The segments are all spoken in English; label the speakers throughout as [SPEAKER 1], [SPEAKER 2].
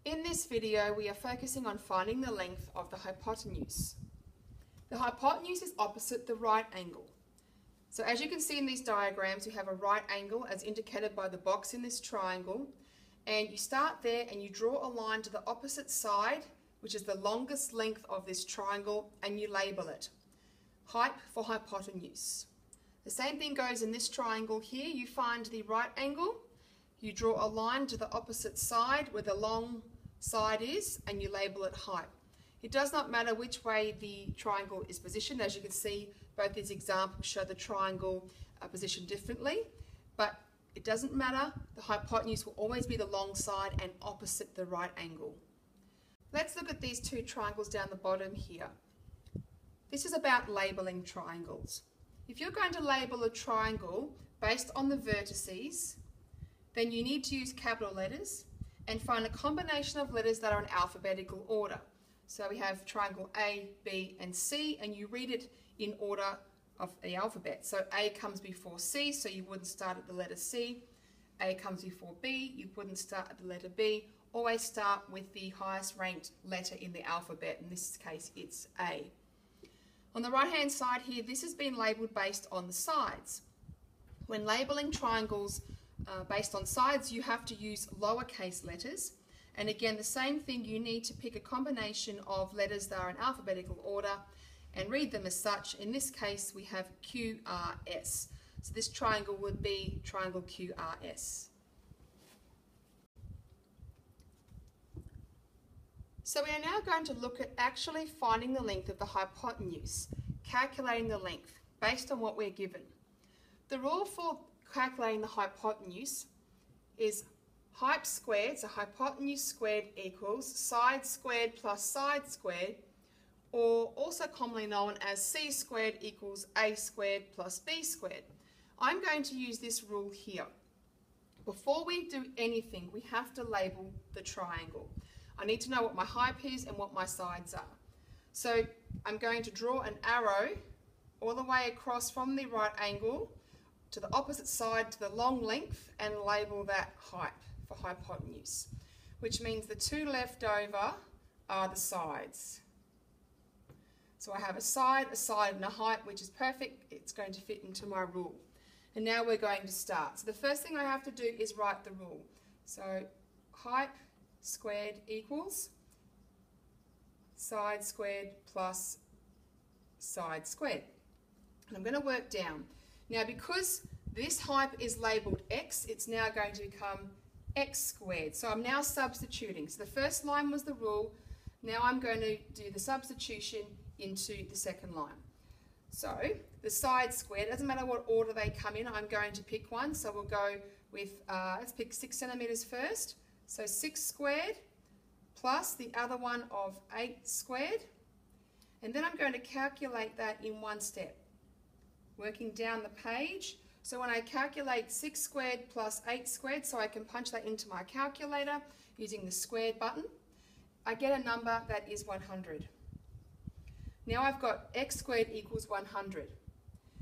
[SPEAKER 1] In this video, we are focusing on finding the length of the hypotenuse. The hypotenuse is opposite the right angle. So as you can see in these diagrams, you have a right angle as indicated by the box in this triangle, and you start there and you draw a line to the opposite side, which is the longest length of this triangle, and you label it. Hype for hypotenuse. The same thing goes in this triangle here. You find the right angle, you draw a line to the opposite side where the long side is, and you label it hype. It does not matter which way the triangle is positioned. As you can see, both these examples show the triangle positioned differently, but it doesn't matter. The hypotenuse will always be the long side and opposite the right angle. Let's look at these two triangles down the bottom here. This is about labeling triangles. If you're going to label a triangle based on the vertices, then you need to use capital letters and find a combination of letters that are in alphabetical order. So we have triangle A, B, and C, and you read it in order of the alphabet. So A comes before C, so you wouldn't start at the letter C. A comes before B, you wouldn't start at the letter B. Always start with the highest ranked letter in the alphabet. In this case, it's A. On the right-hand side here, this has been labelled based on the sides. When labelling triangles based on sides, you have to use lowercase letters. And again, the same thing, you need to pick a combination of letters that are in alphabetical order and read them as such. In this case, we have QRS. So this triangle would be triangle QRS. So we are now going to look at actually finding the length of the hypotenuse, calculating the length based on what we're given. The rule for calculating the hypotenuse is hype squared, so hypotenuse squared equals side squared plus side squared, or also commonly known as c squared equals a squared plus b squared. I'm going to use this rule here. Before we do anything, we have to label the triangle. I need to know what my hype is and what my sides are. So I'm going to draw an arrow all the way across from the right angle to the opposite side to the long length and label that hype for hypotenuse, which means the two left over are the sides. So I have a side, and a height, which is perfect. It's going to fit into my rule. And now we're going to start. So the first thing I have to do is write the rule. So hype squared equals side squared plus side squared. And I'm going to work down. Now, because this hype is labelled x, it's now going to become x squared. So I'm now substituting. So the first line was the rule. Now I'm going to do the substitution into the second line. So the side squared, doesn't matter what order they come in, I'm going to pick one. So we'll go with, let's pick 6 centimetres first. So 6 squared plus the other one of 8 squared. And then I'm going to calculate that in one step. Working down the page. So when I calculate 6 squared plus 8 squared, so I can punch that into my calculator using the squared button, I get a number that is 100. Now I've got x squared equals 100.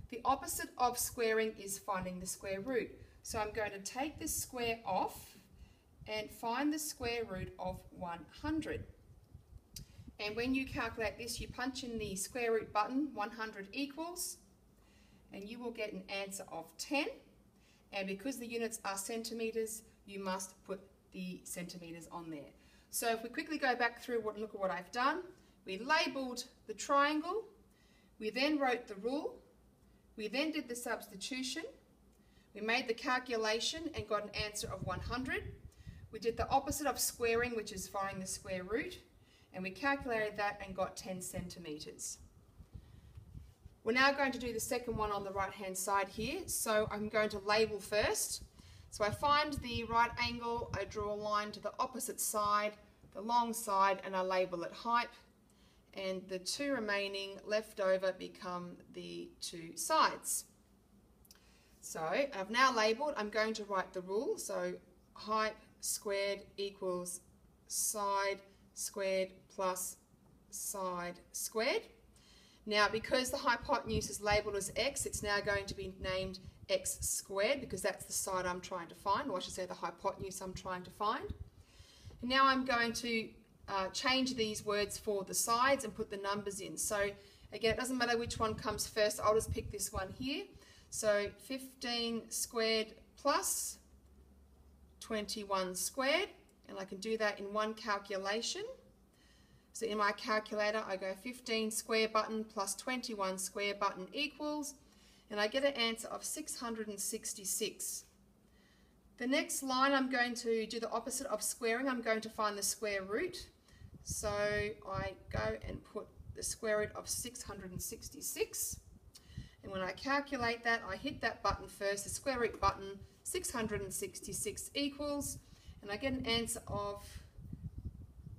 [SPEAKER 1] The opposite of squaring is finding the square root. So I'm going to take this square off and find the square root of 100. And when you calculate this, you punch in the square root button, 100 equals, and you will get an answer of 10. And because the units are centimetres, you must put the centimetres on there. So if we quickly go back through and look at what I've done, we labelled the triangle, we then wrote the rule, we then did the substitution, we made the calculation and got an answer of 100. We did the opposite of squaring, which is finding the square root, and we calculated that and got 10 centimetres. We're now going to do the second one on the right hand side here. So I'm going to label first. So I find the right angle, I draw a line to the opposite side, the long side, and I label it hype. And the two remaining left over become the two sides. So I've now labelled, I'm going to write the rule. So hype squared equals side squared plus side squared. Now, because the hypotenuse is labelled as x, it's now going to be named x squared because that's the side I'm trying to find, or I should say the hypotenuse I'm trying to find. And now I'm going to change these words for the sides and put the numbers in. So again, it doesn't matter which one comes first, I'll just pick this one here. So 15 squared plus 21 squared, and I can do that in one calculation. So in my calculator, I go 15 square button plus 21 square button equals, and I get an answer of 666. The next line, I'm going to do the opposite of squaring. I'm going to find the square root. So I go and put the square root of 666. And when I calculate that, I hit that button first, the square root button, 666 equals, and I get an answer of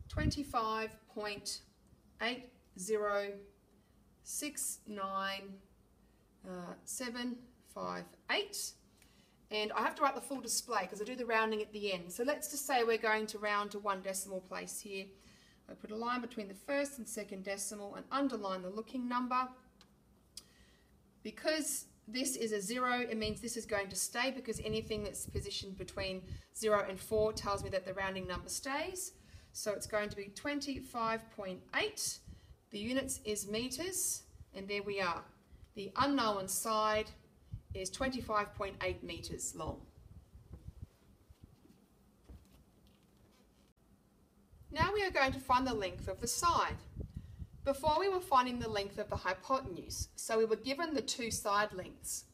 [SPEAKER 1] 25.8069,758. And I have to write the full display because I do the rounding at the end. So let's just say we're going to round to one decimal place here. I put a line between the first and second decimal and underline the looking number. Because this is a 0, it means this is going to stay, because anything that's positioned between 0 and 4 tells me that the rounding number stays. So it's going to be 25.8. The units is meters, and there we are. The unknown side is 25.8 meters long. Now we are going to find the length of the side. Before we were finding the length of the hypotenuse, so we were given the two side lengths.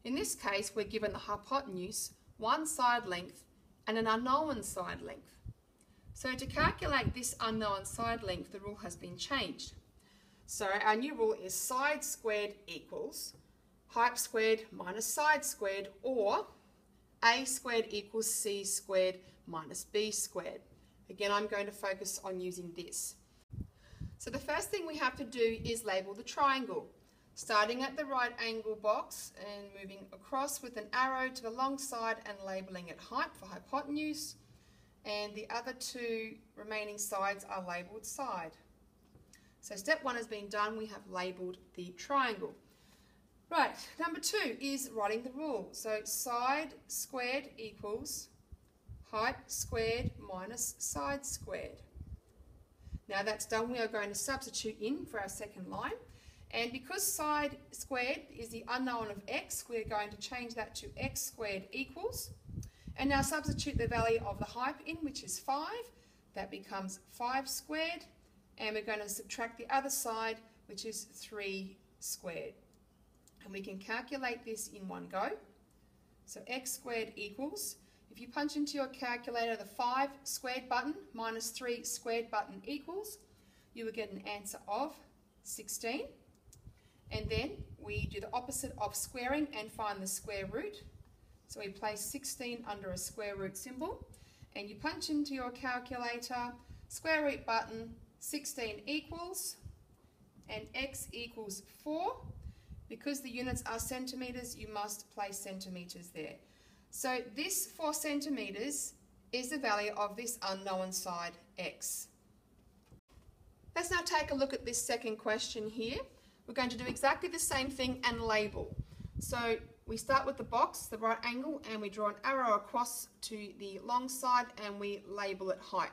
[SPEAKER 1] In this case, we're given the hypotenuse, one side length, and an unknown side length. So to calculate this unknown side length, the rule has been changed. So our new rule is side squared equals hyp squared minus side squared, or a squared equals c squared minus b squared. Again, I'm going to focus on using this. So the first thing we have to do is label the triangle, starting at the right angle box and moving across with an arrow to the long side and labeling it hyp for hypotenuse, and the other two remaining sides are labeled side. So step 1 has been done, we have labeled the triangle. Right, number 2 is writing the rule. So side squared equals hyp squared minus side squared. Now that's done, we are going to substitute in for our second line. And because side squared is the unknown of x, we're going to change that to x squared equals. And now substitute the value of the hyp in, which is 5. That becomes 5 squared. And we're going to subtract the other side, which is 3 squared. And we can calculate this in one go. So x squared equals, if you punch into your calculator the 5 squared button minus 3 squared button equals, you will get an answer of 16. And then we do the opposite of squaring and find the square root. So we place 16 under a square root symbol, and you punch into your calculator, square root button, 16 equals, and x equals 4. Because the units are centimetres, you must place centimetres there. So this 4 centimetres is the value of this unknown side, x. Let's now take a look at this second question here. We're going to do exactly the same thing and label. So we start with the box, the right angle, and we draw an arrow across to the long side and we label it hyp.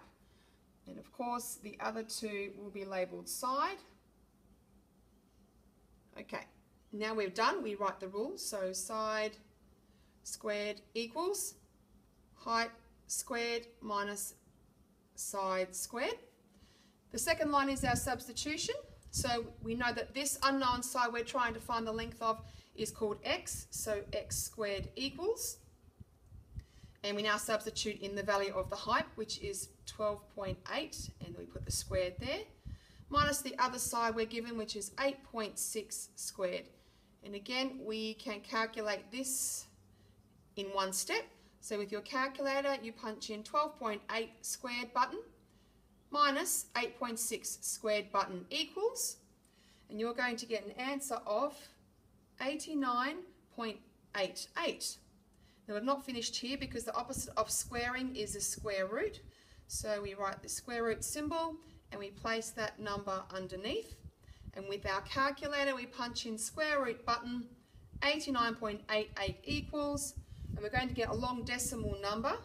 [SPEAKER 1] And of course, the other two will be labelled side. Okay, now we're done, we write the rule. So side squared equals hyp squared minus side squared. The second line is our substitution. So we know that this unknown side we're trying to find the length of is called x. So x squared equals, and we now substitute in the value of the hyp, which is 12.8, and we put the squared there, minus the other side we're given, which is 8.6 squared. And again, we can calculate this in one step. So with your calculator, you punch in 12.8 squared button minus 8.6 squared button equals, and you're going to get an answer of 89.88. Now we've not finished here because the opposite of squaring is a square root. So we write the square root symbol and we place that number underneath. And with our calculator, we punch in square root button, 89.88 equals, and we're going to get a long decimal number,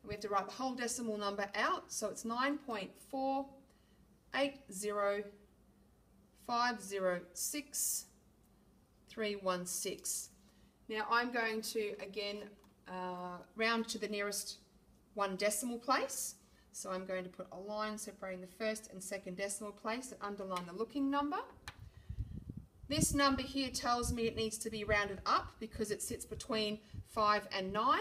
[SPEAKER 1] We have to write the whole decimal number out, so it's 9.480506,316. Now I'm going to again round to the nearest one decimal place. So I'm going to put a line separating the first and second decimal place and underline the looking number. This number here tells me it needs to be rounded up because it sits between 5 and 9.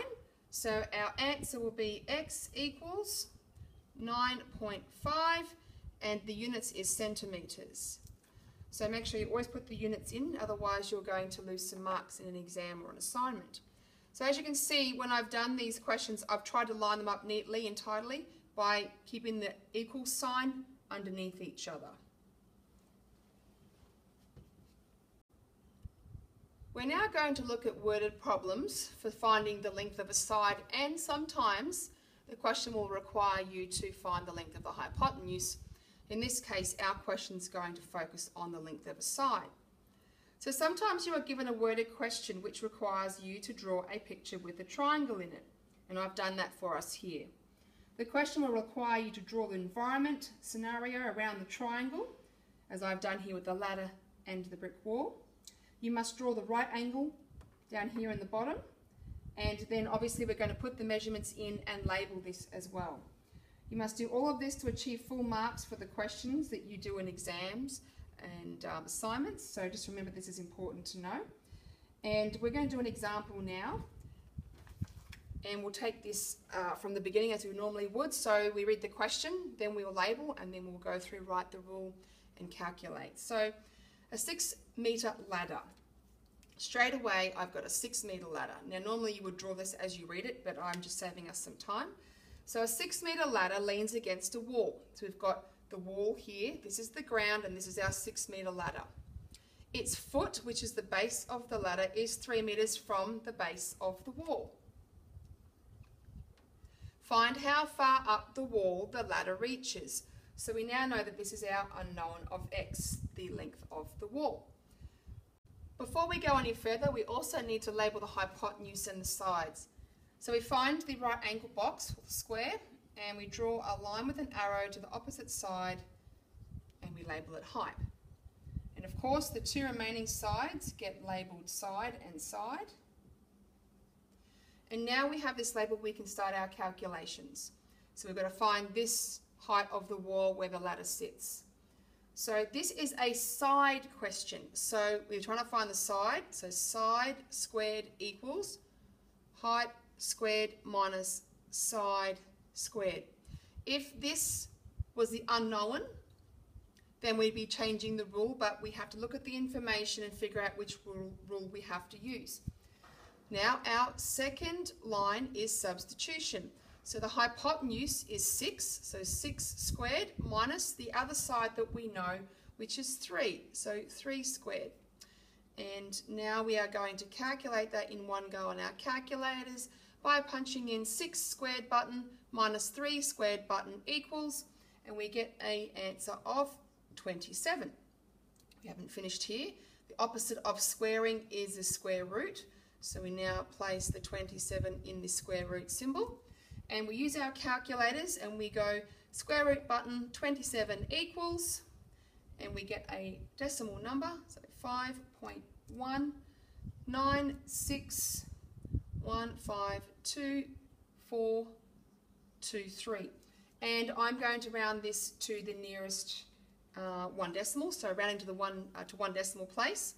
[SPEAKER 1] So our answer will be x equals 9.5 and the units is centimetres. So make sure you always put the units in, otherwise you're going to lose some marks in an exam or an assignment. So as you can see, when I've done these questions, I've tried to line them up neatly and tidily by keeping the equal sign underneath each other. We're now going to look at worded problems for finding the length of a side, and sometimes the question will require you to find the length of the hypotenuse. In this case, our question is going to focus on the length of a side. So sometimes you are given a worded question which requires you to draw a picture with a triangle in it, and I've done that for us here. The question will require you to draw the environment scenario around the triangle, as I've done here with the ladder and the brick wall. You must draw the right angle down here in the bottom, and then obviously we're going to put the measurements in and label this as well. You must do all of this to achieve full marks for the questions that you do in exams and assignments, so just remember this is important to know. And we're going to do an example now, and we'll take this from the beginning as we normally would. So we read the question, then we'll label, and then we'll go through, write the rule and calculate. So a 6-metre ladder. Straight away I've got a 6-metre ladder. Now normally you would draw this as you read it, but I'm just saving us some time. So a 6-metre ladder leans against a wall. So we've got the wall here, this is the ground, and this is our 6-metre ladder. Its foot, which is the base of the ladder, is 3 metres from the base of the wall. Find how far up the wall the ladder reaches. So we now know that this is our unknown of x, the length of the wall. Before we go any further, we also need to label the hypotenuse and the sides. So we find the right angle box, or the square, and we draw a line with an arrow to the opposite side, and we label it hype. And of course the two remaining sides get labelled side and side. And now we have this label, we can start our calculations. So we've got to find this height of the wall where the ladder sits. So this is a side question. So we're trying to find the side. So side squared equals height squared minus side squared. If this was the unknown, then we'd be changing the rule, but we have to look at the information and figure out which rule we have to use. Now our second line is substitution. So the hypotenuse is 6, so 6 squared minus the other side that we know, which is 3, so 3 squared. And now we are going to calculate that in one go on our calculators by punching in 6 squared button minus 3 squared button equals, and we get an answer of 27. We haven't finished here. The opposite of squaring is the square root. So we now place the 27 in the square root symbol, and we use our calculators and we go square root button 27 equals, and we get a decimal number, so 5.196152423. And I'm going to round this to the nearest one decimal, so rounding to the one decimal place.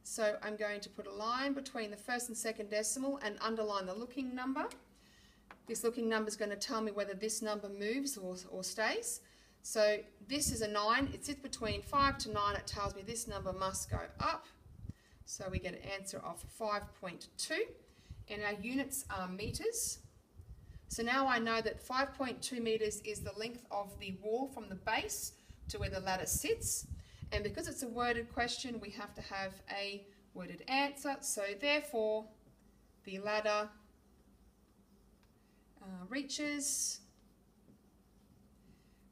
[SPEAKER 1] So I'm going to put a line between the first and second decimal and underline the looking number. This looking number is going to tell me whether this number moves or stays. So this is a 9. It sits between 5 to 9. It tells me this number must go up. So we get an answer of 5.2. And our units are metres. So now I know that 5.2 metres is the length of the wall from the base to where the ladder sits. And because it's a worded question, we have to have a worded answer. So therefore, the ladder reaches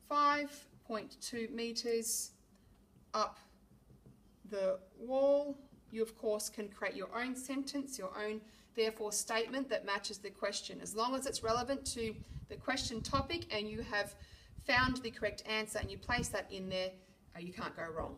[SPEAKER 1] 5.2 metres up the wall. You, of course, can create your own sentence, your own therefore statement that matches the question. As long as it's relevant to the question topic and you have found the correct answer and you place that in there, you can't go wrong.